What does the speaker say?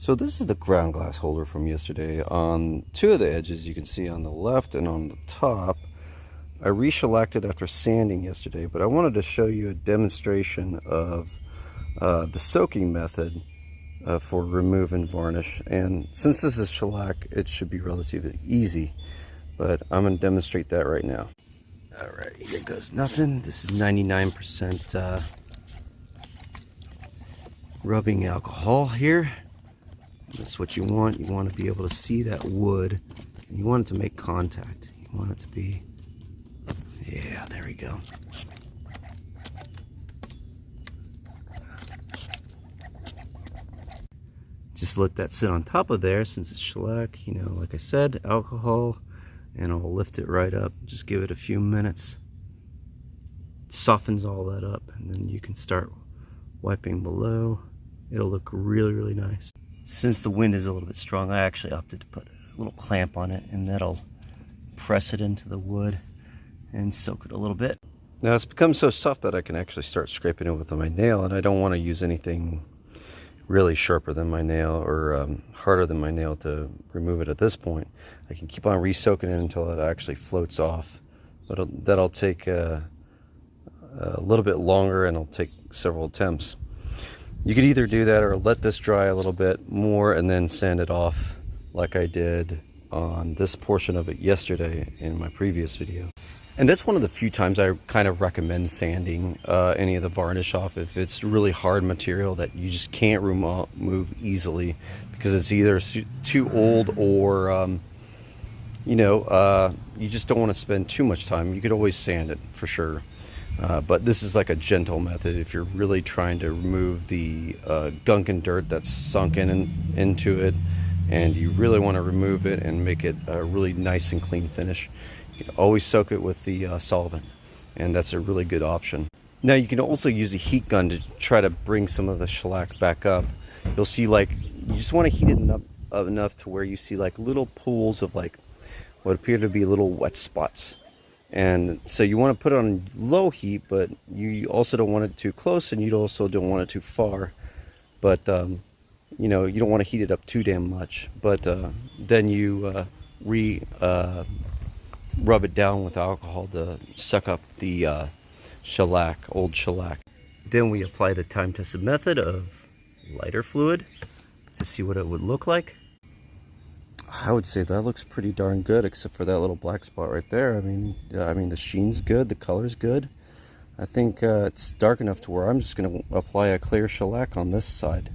So this is the ground glass holder from yesterday. On two of the edges, you can see on the left and on the top, I re-shellacked it after sanding yesterday, but I wanted to show you a demonstration of the soaking method for removing varnish. And since this is shellac, it should be relatively easy, but I'm going to demonstrate that right now. All right, here goes nothing. This is 99% rubbing alcohol here. That's what you want. You want to be able to see that wood, and you want it to make contact. You want it to be, yeah, there we go. Just let that sit on top of there since it's shellac, you know, like I said, alcohol, and I'll lift it right up. Just give it a few minutes. It softens all that up, and then you can start wiping below. It'll look really, really nice. Since the wind is a little bit strong, I actually opted to put a little clamp on it, and that'll press it into the wood and soak it a little bit. Now it's become so soft that I can actually start scraping it with my nail, and I don't want to use anything really sharper than my nail or harder than my nail to remove it at this point. I can keep on re-soaking it until it actually floats off, but that'll take a little bit longer, and it'll take several attempts. You could either do that or let this dry a little bit more and then sand it off like I did on this portion of it yesterday in my previous video. And that's one of the few times I kind of recommend sanding any of the varnish off if it's really hard material that you just can't remove easily because it's either too old or you just don't want to spend too much time. You could always sand it for sure. But this is like a gentle method if you're really trying to remove the gunk and dirt that's sunk into it, and you really want to remove it and make it a really nice and clean finish. You can always soak it with the solvent, and that's a really good option. Now you can also use a heat gun to try to bring some of the shellac back up. You'll see, like, you just want to heat it enough to where you see like little pools of like what appear to be little wet spots. And so you want to put it on low heat, but you also don't want it too close, and you also don't want it too far. But you know, you don't want to heat it up too damn much. But then you rub it down with alcohol to suck up the shellac, old shellac. Then we apply the time-tested method of lighter fluid to see what it would look like. I would say that looks pretty darn good, except for that little black spot right there. I mean the sheen's good, the color's good. I think it's dark enough to where I'm just going to apply a clear shellac on this side.